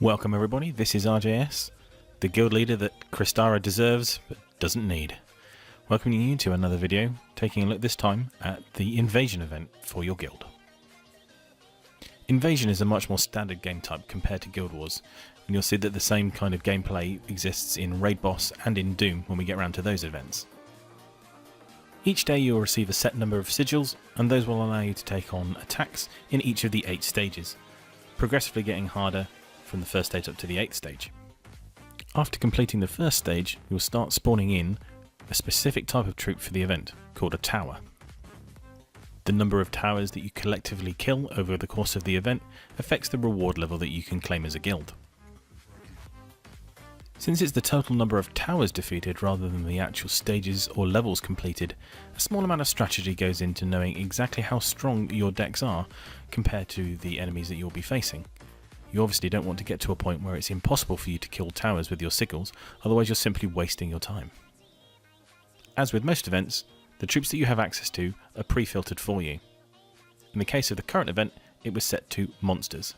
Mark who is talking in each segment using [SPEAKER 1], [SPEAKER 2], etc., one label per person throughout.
[SPEAKER 1] Welcome everybody, this is R.J.S, the guild leader that Kristara deserves but doesn't need. Welcoming you to another video, taking a look this time at the Invasion event for your guild. Invasion is a much more standard game type compared to Guild Wars, and you'll see that the same kind of gameplay exists in Raid Boss and in Doom when we get around to those events. Each day you'll receive a set number of sigils, and those will allow you to take on attacks in each of the 8 stages, progressively getting harder from the first stage up to the 8th stage. After completing the first stage, you'll start spawning in a specific type of troop for the event, called a tower. The number of towers that you collectively kill over the course of the event affects the reward level that you can claim as a guild. Since it's the total number of towers defeated rather than the actual stages or levels completed, a small amount of strategy goes into knowing exactly how strong your decks are compared to the enemies that you'll be facing. You obviously don't want to get to a point where it's impossible for you to kill towers with your sigils, otherwise you're simply wasting your time. As with most events, the troops that you have access to are pre-filtered for you. In the case of the current event, it was set to monsters.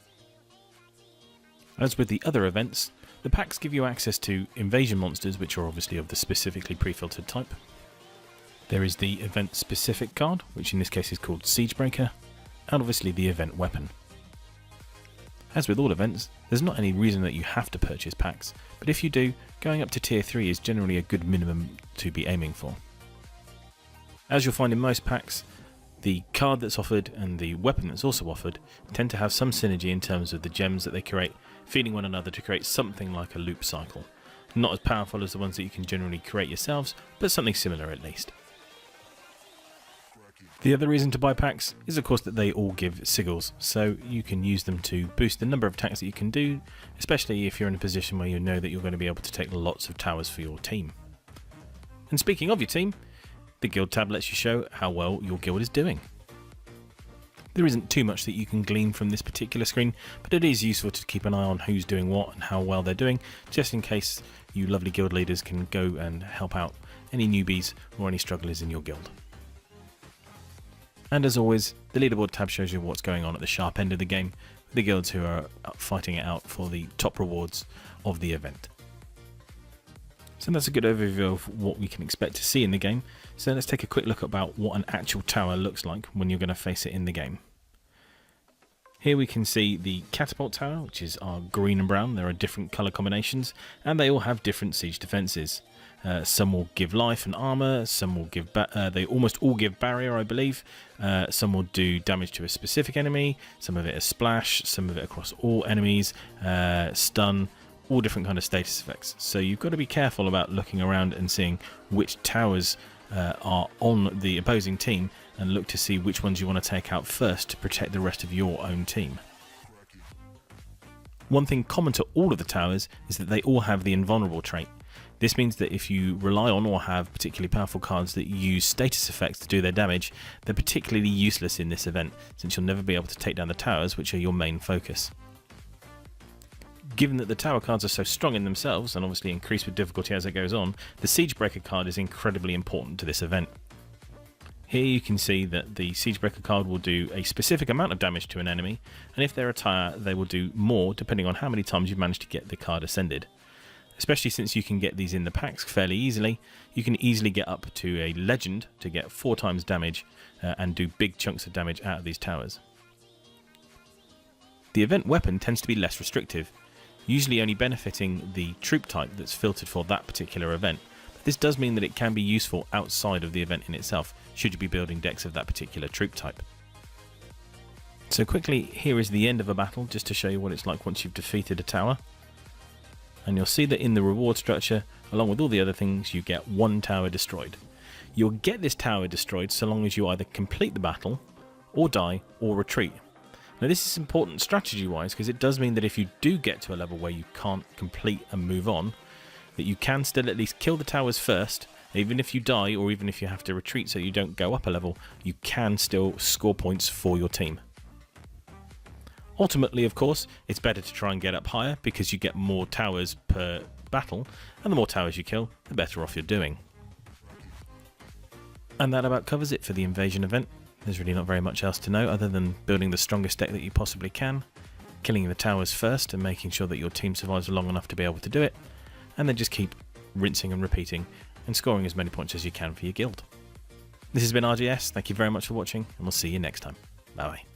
[SPEAKER 1] As with the other events, the packs give you access to invasion monsters, which are obviously of the specifically pre-filtered type. There is the event specific card, which in this case is called Siegebreaker, and obviously the event weapon. As with all events, there's not any reason that you have to purchase packs, but if you do, going up to tier 3 is generally a good minimum to be aiming for. As you'll find in most packs, the card that's offered and the weapon that's also offered tend to have some synergy in terms of the gems that they create, feeding one another to create something like a loop cycle. Not as powerful as the ones that you can generally create yourselves, but something similar at least. The other reason to buy packs is of course that they all give sigils, so you can use them to boost the number of attacks that you can do, especially if you're in a position where you know that you're going to be able to take lots of towers for your team. And speaking of your team, the guild tab lets you show how well your guild is doing. There isn't too much that you can glean from this particular screen, but it is useful to keep an eye on who's doing what and how well they're doing, just in case you lovely guild leaders can go and help out any newbies or any strugglers in your guild. And as always, the leaderboard tab shows you what's going on at the sharp end of the game, with the guilds who are fighting it out for the top rewards of the event. So that's a good overview of what we can expect to see in the game, so let's take a quick look about what an actual tower looks like when you're going to face it in the game. Here we can see the catapult tower, which is our green and brown. There are different colour combinations, and they all have different siege defences. Some will give life and armour, some will give they almost all give barrier, I believe. Some will do damage to a specific enemy, some of it is splash, some of it across all enemies, stun, all different kind of status effects. So you've got to be careful about looking around and seeing which towers are on the opposing team, and look to see which ones you want to take out first to protect the rest of your own team. One thing common to all of the towers is that they all have the invulnerable trait. This means that if you rely on or have particularly powerful cards that use status effects to do their damage, they're particularly useless in this event, since you'll never be able to take down the towers, which are your main focus. Given that the tower cards are so strong in themselves, and obviously increase with difficulty as it goes on, the Siegebreaker card is incredibly important to this event. Here you can see that the Siegebreaker card will do a specific amount of damage to an enemy, and if they're a tower they will do more depending on how many times you've managed to get the card ascended. Especially since you can get these in the packs fairly easily, you can easily get up to a legend to get 4 times damage and do big chunks of damage out of these towers. The event weapon tends to be less restrictive, usually only benefiting the troop type that's filtered for that particular event. But this does mean that it can be useful outside of the event in itself, should you be building decks of that particular troop type. So quickly, here is the end of a battle, just to show you what it's like once you've defeated a tower. And you'll see that in the reward structure, along with all the other things, you get 1 tower destroyed. You'll get this tower destroyed so long as you either complete the battle, or die, or retreat. Now this is important strategy wise, because it does mean that if you do get to a level where you can't complete and move on, that you can still at least kill the towers first. Even if you die, or even if you have to retreat so you don't go up a level, you can still score points for your team. Ultimately, of course, it's better to try and get up higher because you get more towers per battle, and the more towers you kill, the better off you're doing. And that about covers it for the invasion event. There's really not very much else to know other than building the strongest deck that you possibly can. killing the towers first and making sure that your team survives long enough to be able to do it, and then just keep rinsing and repeating and scoring as many points as you can for your guild. This has been R.J.S, thank you very much for watching, and we'll see you next time. Bye bye.